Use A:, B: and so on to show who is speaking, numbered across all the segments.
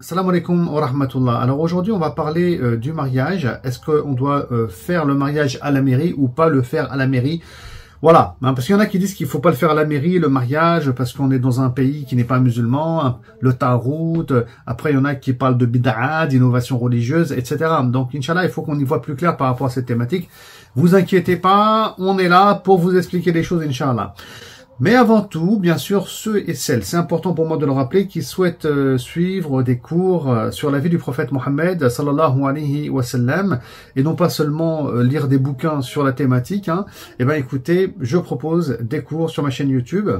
A: Salam alaikum wa rahmatullah. Alors aujourd'hui on va parler du mariage. Est-ce qu'on doit faire le mariage à la mairie ou pas le faire à la mairie? Voilà, parce qu'il y en a qui disent qu'il faut pas le faire à la mairie, le mariage, parce qu'on est dans un pays qui n'est pas musulman, le tarout, après il y en a qui parlent de bid'a, d'innovation religieuse, etc. Donc Inch'Allah, il faut qu'on y voit plus clair par rapport à cette thématique. Vous inquiétez pas, on est là pour vous expliquer les choses, Inch'Allah. Mais avant tout, bien sûr, ceux et celles, c'est important pour moi de le rappeler, qui souhaitent suivre des cours sur la vie du prophète Mohammed, sallallahu alayhi wa sallam, et non pas seulement lire des bouquins sur la thématique, eh ben écoutez, je propose des cours sur ma chaîne YouTube.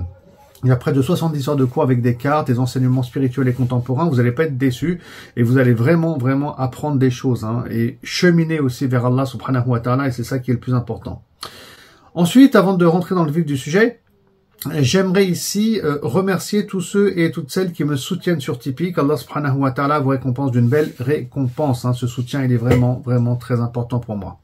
A: Il y a près de 70 heures de cours avec des cartes, des enseignements spirituels et contemporains. Vous n'allez pas être déçus et vous allez vraiment apprendre des choses et cheminer aussi vers Allah subhanahu wa ta'ala, et c'est ça qui est le plus important. Ensuite, avant de rentrer dans le vif du sujet, j'aimerais ici remercier tous ceux et toutes celles qui me soutiennent sur Tipeee, qu'Allah subhanahu wa ta'ala vous récompense d'une belle récompense. Ce soutien, il est vraiment très important pour moi.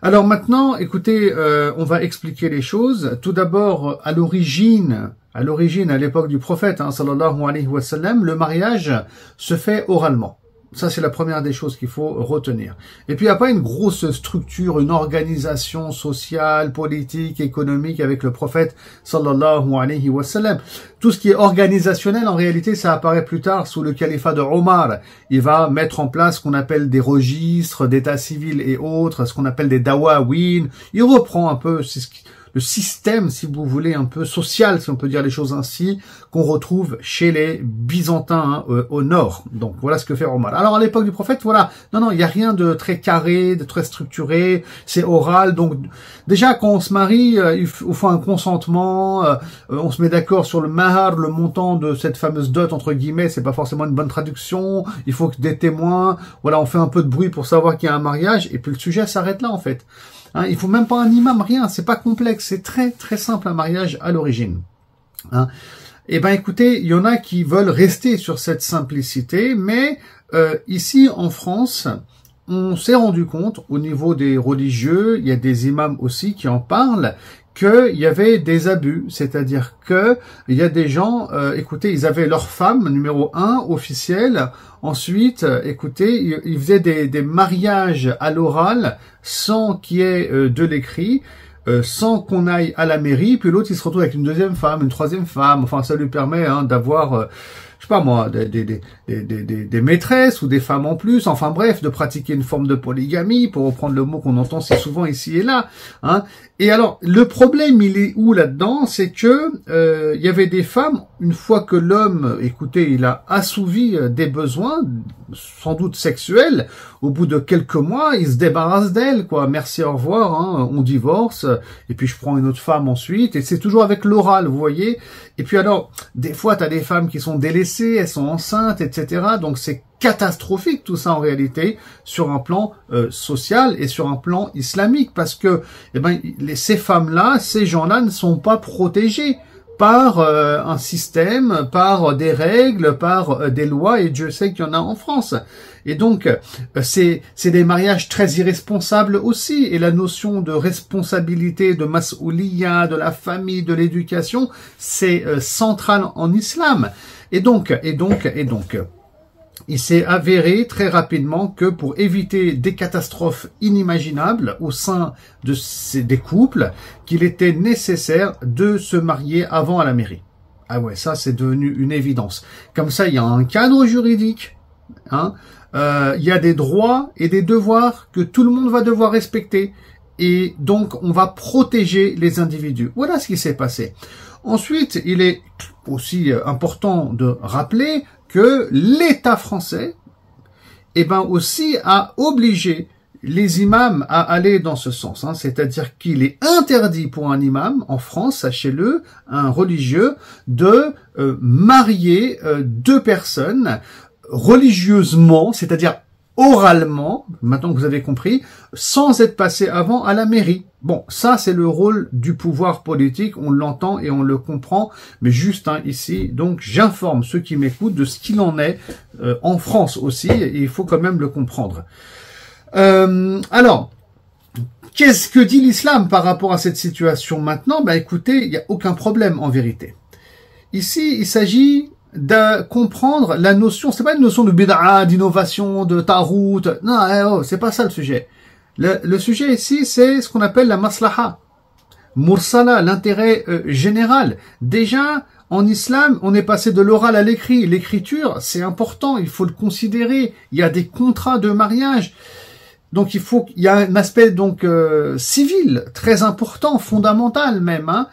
A: Alors maintenant, écoutez, on va expliquer les choses. Tout d'abord, à l'origine, à l'époque du prophète, sallallahu alayhi wa sallam, le mariage se fait oralement. Ça, c'est la première des choses qu'il faut retenir. Et puis, il n'y a pas une grosse structure, une organisation sociale, politique, économique avec le prophète, sallallahu alayhi wa sallam. Tout ce qui est organisationnel, en réalité, ça apparaît plus tard sous le califat de Omar. Il va mettre en place ce qu'on appelle des registres d'état civil et autres, ce qu'on appelle des dawawin. Il reprend un peu le système, si vous voulez, un peu social, si on peut dire les choses ainsi, qu'on retrouve chez les Byzantins au nord. Donc voilà ce que fait Omar. Alors à l'époque du prophète, voilà, non, il n'y a rien de très carré, de très structuré, c'est oral. Donc déjà quand on se marie, il faut un consentement, on se met d'accord sur le mahar, le montant de cette fameuse dot entre guillemets, c'est pas forcément une bonne traduction. Il faut des témoins. Voilà, on fait un peu de bruit pour savoir qu'il y a un mariage, et puis le sujet s'arrête là en fait. Il faut même pas un imam, rien, c'est pas complexe, c'est très simple un mariage à l'origine. Eh ben écoutez, il y en a qui veulent rester sur cette simplicité, mais ici en France, on s'est rendu compte au niveau des religieux, il y a des imams aussi qui en parlent, qu'il y avait des abus, c'est-à-dire que il y a des gens, écoutez, ils avaient leur femme numéro 1 officielle, ensuite, écoutez, ils faisaient des mariages à l'oral sans qu'il y ait de l'écrit, sans qu'on aille à la mairie, puis l'autre il se retrouve avec une deuxième femme, une troisième femme, enfin ça lui permet d'avoir je sais pas moi, des maîtresses ou des femmes en plus, enfin bref, de pratiquer une forme de polygamie, pour reprendre le mot qu'on entend si souvent ici et là. Et alors, le problème, il est où là-dedans? C'est que il y avait des femmes, une fois que l'homme, écoutez, il a assouvi des besoins, sans doute sexuels, au bout de quelques mois, il se débarrasse d'elle, quoi. Merci, au revoir, on divorce, et puis je prends une autre femme ensuite, et c'est toujours avec l'oral, vous voyez. Et puis alors, des fois, tu as des femmes qui sont délaissées, elles sont enceintes, etc. Donc c'est catastrophique tout ça en réalité, sur un plan social et sur un plan islamique, parce que ces femmes-là, ces gens-là ne sont pas protégés par un système, par des règles, par des lois, et Dieu sait qu'il y en a en France. Et donc, c'est des mariages très irresponsables aussi, et la notion de responsabilité, de mas'ouliya, de la famille, de l'éducation, c'est central en islam. Et donc, il s'est avéré très rapidement que pour éviter des catastrophes inimaginables au sein des couples, qu'il était nécessaire de se marier avant à la mairie. Ah ouais, ça c'est devenu une évidence. Comme ça, il y a un cadre juridique, il y a des droits et des devoirs que tout le monde va devoir respecter. Et donc, on va protéger les individus. Voilà ce qui s'est passé. Ensuite, il est aussi important de rappeler que l'État français, aussi a obligé les imams à aller dans ce sens. C'est-à-dire qu'il est interdit pour un imam en France, sachez-le, un religieux, de marier deux personnes religieusement, c'est-à-dire oralement, maintenant que vous avez compris, sans être passé avant à la mairie. Bon, ça c'est le rôle du pouvoir politique, on l'entend et on le comprend, mais juste ici, donc j'informe ceux qui m'écoutent de ce qu'il en est en France aussi, et il faut quand même le comprendre. Alors, qu'est-ce que dit l'islam par rapport à cette situation maintenant? Écoutez, il n'y a aucun problème en vérité. Ici, il s'agit de comprendre la notion, c'est pas une notion de bid'a, d'innovation, de tarout, non, c'est pas ça le sujet. Le sujet ici, c'est ce qu'on appelle la maslaha, mursala, l'intérêt général. Déjà, en islam, on est passé de l'oral à l'écrit. L'écriture, c'est important, il faut le considérer. Il y a des contrats de mariage. Donc il y a un aspect donc civil très important, fondamental même, hein,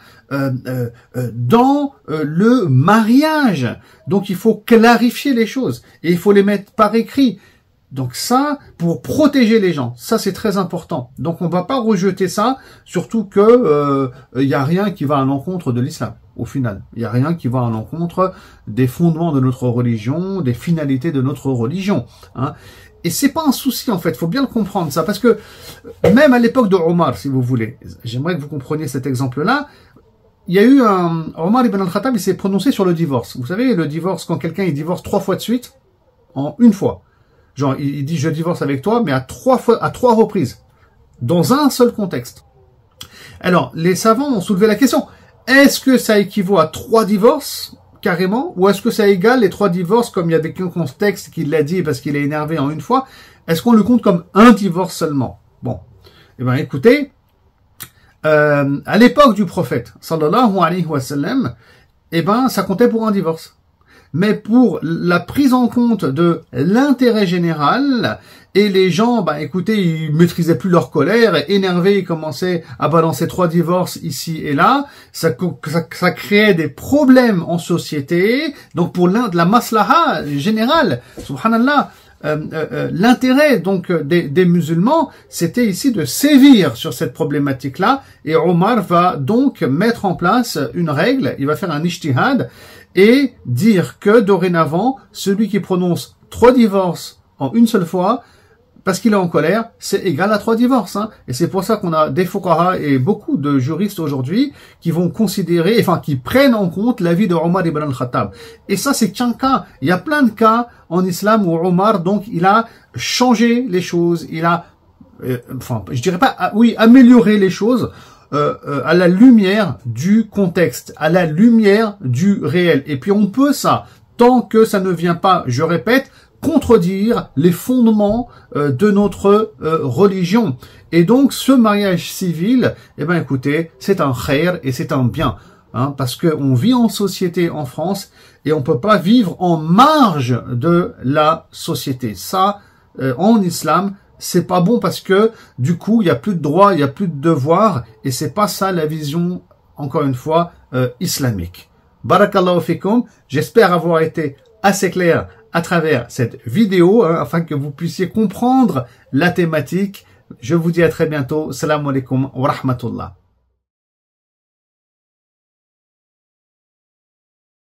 A: dans le mariage. Donc il faut clarifier les choses et il faut les mettre par écrit. Donc ça, pour protéger les gens, ça c'est très important. Donc on va pas rejeter ça, surtout que y a rien qui va à l'encontre de l'islam. Au final, il y a rien qui va à l'encontre des fondements de notre religion, des finalités de notre religion, hein. Et c'est pas un souci en fait, faut bien le comprendre ça, parce que même à l'époque de Omar, si vous voulez, j'aimerais que vous compreniez cet exemple-là. Il y a eu Omar ibn al-Khattab, il s'est prononcé sur le divorce. Vous savez, le divorce, quand quelqu'un il divorce 3 fois de suite, en une fois. Genre, il dit je divorce avec toi, mais à 3 reprises, dans un seul contexte. Alors, les savants ont soulevé la question, est-ce que ça équivaut à 3 divorces carrément, ou est-ce que ça égale les 3 divorces comme il y avait qu'un contexte qui l'a dit parce qu'il est énervé en une fois? Est-ce qu'on le compte comme un divorce seulement? Bon, eh ben écoutez, à l'époque du prophète sallallahu alayhi wa sallam, eh ben ça comptait pour un divorce. Mais pour la prise en compte de l'intérêt général, et les gens, bah écoutez, ils maîtrisaient plus leur colère, énervés, ils commençaient à balancer 3 divorces ici et là, ça créait des problèmes en société. Donc pour la maslaha générale, subhanallah, l'intérêt donc des musulmans, c'était ici de sévir sur cette problématique-là, et Omar va donc mettre en place une règle, il va faire un ijtihad, et dire que dorénavant, celui qui prononce 3 divorces en une seule fois, parce qu'il est en colère, c'est égal à 3 divorces, hein. Et c'est pour ça qu'on a des fuqaha et beaucoup de juristes aujourd'hui qui vont considérer, enfin qui prennent en compte l'avis de Omar ibn al-Khattab. Et ça, c'est qu'un cas. Il y a plein de cas en islam où Omar, donc, il a changé les choses, il a, enfin, je dirais pas, oui, amélioré les choses, à la lumière du contexte, à la lumière du réel. Et puis on peut ça, tant que ça ne vient pas, je répète, contredire les fondements de notre religion. Et donc ce mariage civil, eh ben écoutez, c'est un khair et c'est un bien, hein, parce que on vit en société en France et on peut pas vivre en marge de la société. Ça, en islam, c'est pas bon parce que du coup il y a plus de droits, il y a plus de devoirs et c'est pas ça la vision, encore une fois, islamique. Barakallahu fikum, j'espère avoir été assez clair à travers cette vidéo, hein, afin que vous puissiez comprendre la thématique. Je vous dis à très bientôt. Salam alaikum wa rahmatullah.